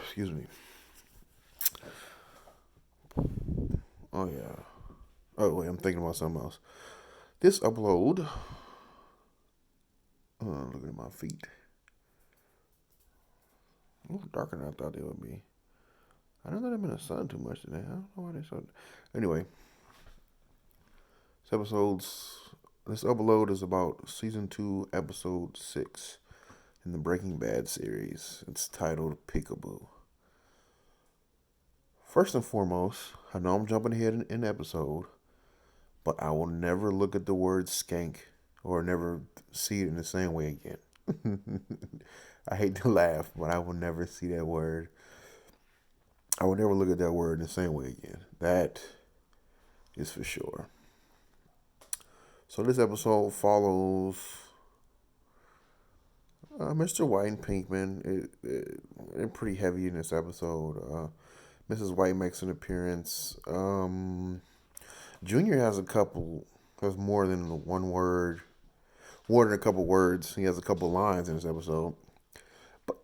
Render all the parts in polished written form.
Excuse me. Oh yeah. Oh wait, I'm thinking about something else. This upload. Look at my feet. A little darker than I thought they would be. I don't let them in the sun too much today. I don't know why they so. Anyway, this episode's this upload is about season 2, episode 6 in the Breaking Bad series. It's titled Peekaboo. First and foremost, I know I'm jumping ahead in the episode, but I will never look at the word skank or never see it in the same way again. I hate to laugh, but I will never see that word. I will never look at that word in the same way again. That is for sure. So this episode follows Mr. White and Pinkman. They're pretty heavy in this episode. Mrs. White makes an appearance. Junior has more than one word, more than a couple words. He has a couple lines in this episode. But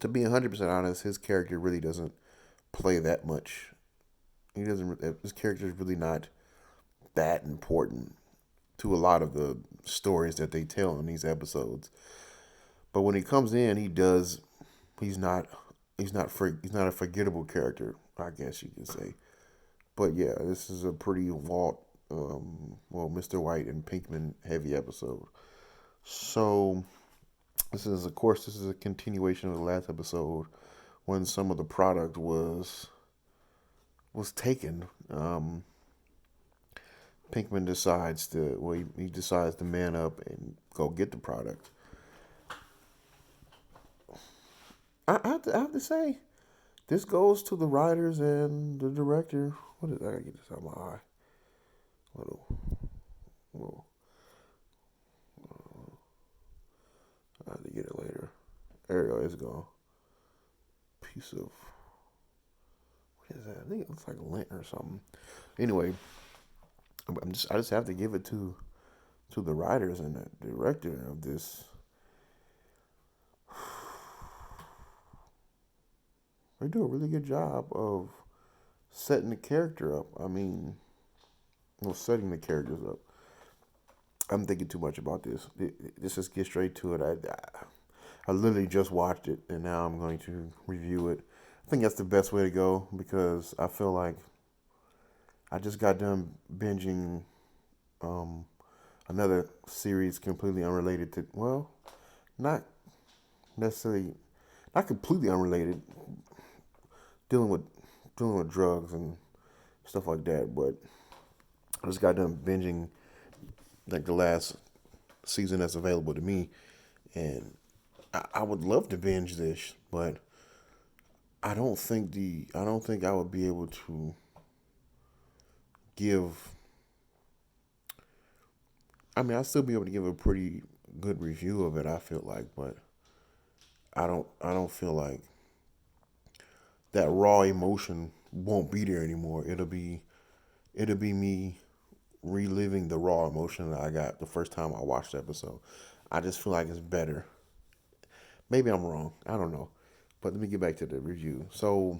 to be 100% honest, his character really doesn't play that much. He doesn't. His character is really not that important to a lot of the stories that they tell in these episodes. But when he comes in, he does. He's not. He's not a forgettable character, I guess you can say. But yeah, this is a pretty Mr. White and Pinkman heavy episode. So this is a continuation of the last episode when some of the product was taken. Pinkman decides to he decides to man up and go get the product. I have to say, this goes to the writers and the director. What is I gotta get this out of my eye? Little, little. I have to get it later. There we go. It's gone. Piece of what is that? I think it looks like lint or something. Anyway, I just have to give it to the writers and the director of this. They do a really good job of setting the character up. I mean, setting the characters up. I'm thinking too much about this. Let's just get straight to it. I literally just watched it, and now I'm going to review it. I think that's the best way to go because I feel like I just got done binging another series completely unrelated to, well, not necessarily, not completely unrelated, dealing with drugs and stuff like that. But I just got done binging like the last season that's available to me, and I would love to binge this, but I don't think I would be able to give. I mean, I'll still be able to give a pretty good review of it. I feel like, but I don't feel like that raw emotion won't be there anymore. It'll be me reliving the raw emotion that I got the first time I watched the episode. I just feel like it's better. Maybe I'm wrong. I don't know. But let me get back to the review. So,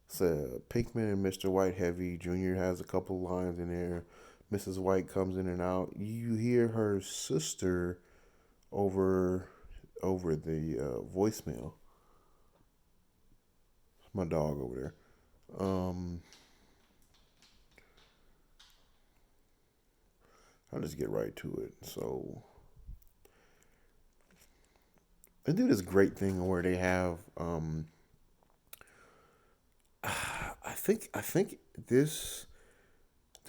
it's Pinkman and Mr. White heavy. Junior has a couple lines in there. Mrs. White comes in and out. You hear her sister over the voicemail. It's my dog over there. Um, I'll just get right to it. So they do this great thing where they have I think this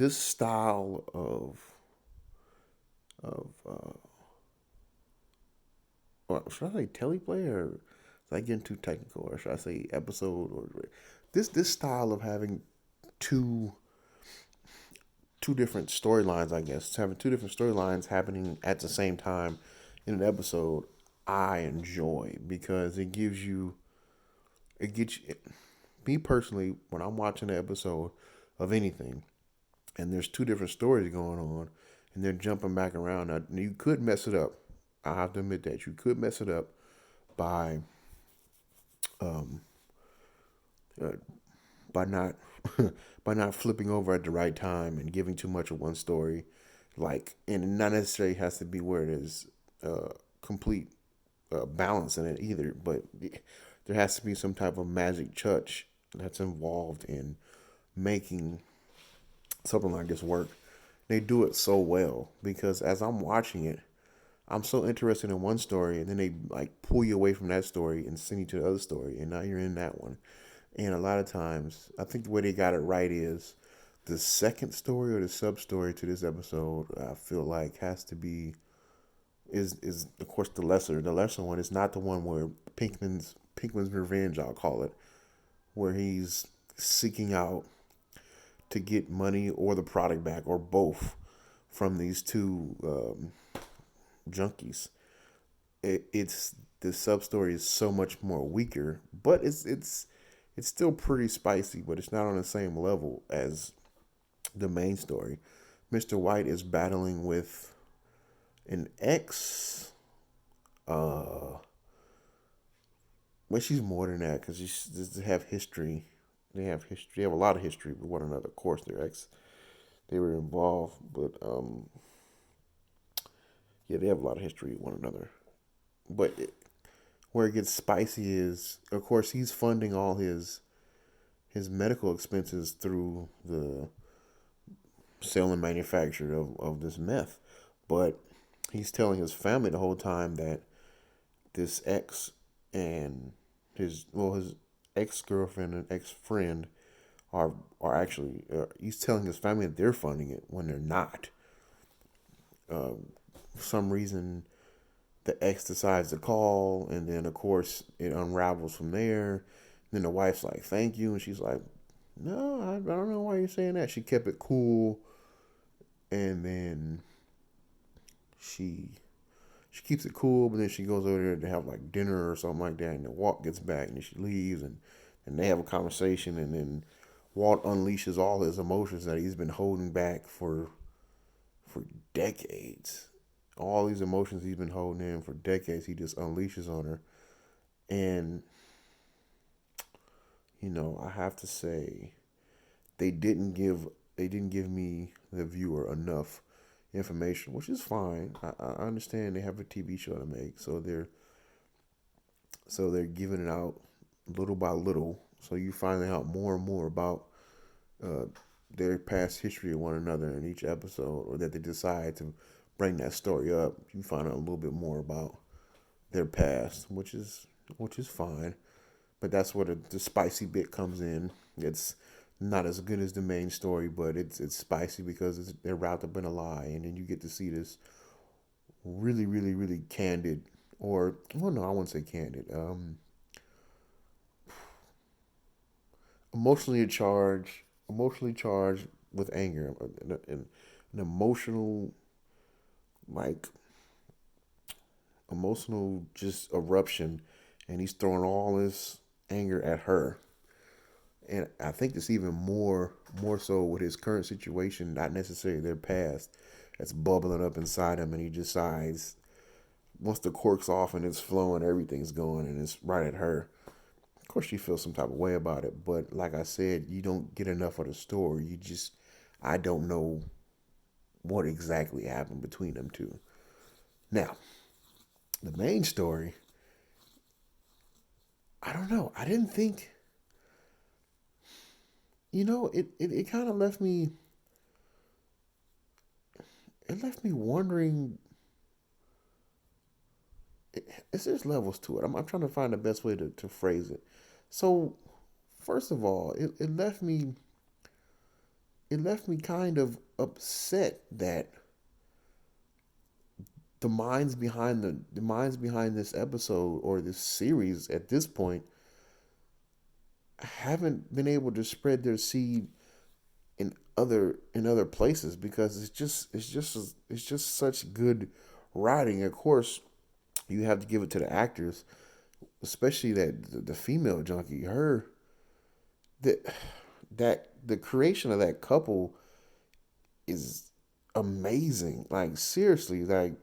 style of or should I say teleplay or is I getting too technical or should I say episode or this style of having two two different storylines, I guess. Having two different storylines happening at the same time in an episode, I enjoy because it gets you, me personally, when I'm watching an episode of anything and there's two different stories going on and they're jumping back around, now, you could mess it up. I have to admit that you could mess it up by um, uh, by not by not flipping over at the right time and giving too much of one story, like, and it not necessarily has to be where it is complete balance in it either, but there has to be some type of magic touch that's involved in making something like this work. They do it so well because as I'm watching it, I'm so interested in one story, and then they like pull you away from that story and send you to the other story, and now you're in that one. And a lot of times, I think the way they got it right is the second story or the sub story to this episode. I feel like has to be is of course the lesser. The lesser one is not the one where Pinkman's revenge, I'll call it, where he's seeking out to get money or the product back or both from these two junkies. It's the sub story is so much more weaker, but it's still pretty spicy, but it's not on the same level as the main story. Mr. White is battling with an ex. Well, she's more than that because they have history. They have history. They have a lot of history with one another. Of course, they're ex. They were involved, but yeah, they have a lot of history with one another. But where it gets spicy is, of course, he's funding all his medical expenses through the sale and manufacture of this meth. But he's telling his family the whole time that this ex and his ex girlfriend and ex friend are actually he's telling his family that they're funding it when they're not. For some reason, the ex decides to call, and then of course it unravels from there. Then the wife's like, "Thank you," and she's like, "No, I don't know why you're saying that." She kept it cool, and then she she keeps it cool, but then she goes over there to have like dinner or something like that, and then Walt gets back, and then she leaves, and they have a conversation, and then Walt unleashes all his emotions that he's been holding back for decades. All these emotions he's been holding in for decades, he just unleashes on her, and I have to say they didn't give they didn't give me the viewer enough information, which is fine. I understand they have a TV show to make, so they're giving it out little by little. So you finding out more and more about uh, their past history of one another in each episode, or that they decide to bring that story up. You find out a little bit more about their past, which is fine. But that's where the spicy bit comes in. It's not as good as the main story, but it's spicy because they're wrapped up in a lie, and then you get to see this really, really, really candid, or well, no, I wouldn't say candid. Emotionally charged with anger, an emotional, like emotional just eruption, and he's throwing all this anger at her. And I think it's even more so with his current situation, not necessarily their past, that's bubbling up inside him, and he decides once the cork's off and it's flowing, everything's going, and it's right at her. Of course, she feels some type of way about it, but like I said, you don't get enough of the story. I don't know what exactly happened between them two. Now, the main story, I don't know. I didn't think, it kind of left me wondering. There's levels to it. I'm trying to find the best way to phrase it. So, first of all, it left me kind of upset that the minds behind this episode or this series at this point haven't been able to spread their seed in other places, because it's just such good writing. Of course, you have to give it to the actors, especially that the female junkie. Her that that the creation of that couple is amazing. Like, seriously, like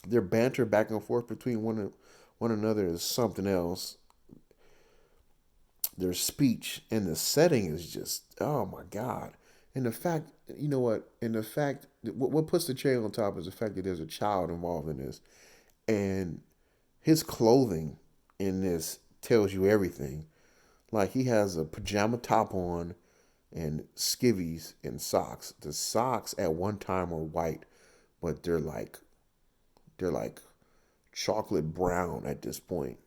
their banter back and forth between one another is something else. their speech and the setting is just, oh my god. And the fact, you know what? And the fact, what puts the cherry on top is the fact that there's a child involved in this, and his clothing in this tells you everything. Like he has a pajama top on and skivvies and socks. The socks at one time were white, but they're like chocolate brown at this point.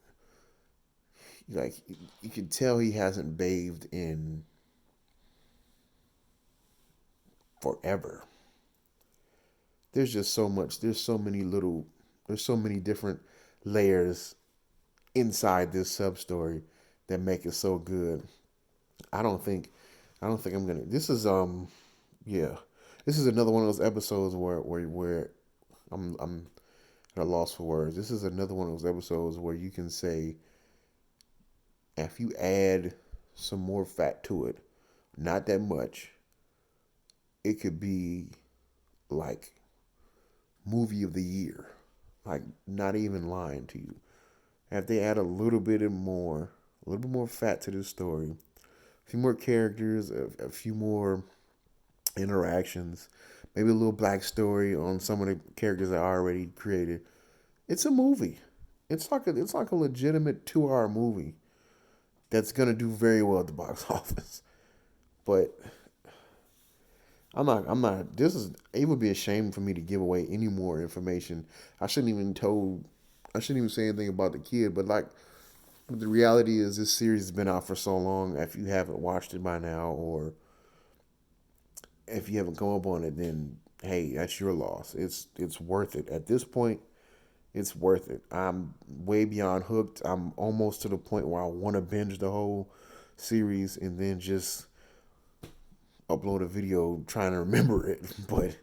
Like you can tell he hasn't bathed in forever. There's just so much. There's so many different layers inside this sub story that make it so good. I don't think, I don't think I'm gonna. Yeah, this is another one of those episodes where I'm at a loss for words. This is another one of those episodes where you can say if you add some more fat to it, not that much, it could be like movie of the year. Like not even lying to you. If they add a little bit more fat to this story, a few more characters, a few more interactions, maybe a little black story on some of the characters I already created. It's a movie. It's like a legitimate 2 hour movie that's gonna do very well at the box office. But I'm not. This is. It would be a shame for me to give away any more information. I shouldn't even told. I shouldn't even say anything about the kid. But like, the reality is, this series has been out for so long. If you haven't watched it by now, or if you haven't come up on it, then hey, that's your loss. It's worth it at this point. It's worth it. I'm way beyond hooked. I'm almost to the point where I want to binge the whole series and then just upload a video trying to remember it. But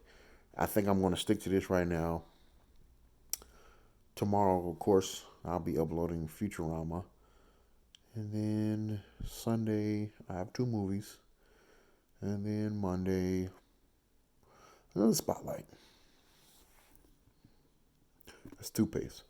I think I'm going to stick to this right now. Tomorrow, of course, I'll be uploading Futurama. And then Sunday, I have 2 movies. And then Monday, another Spotlight. That's toothpaste.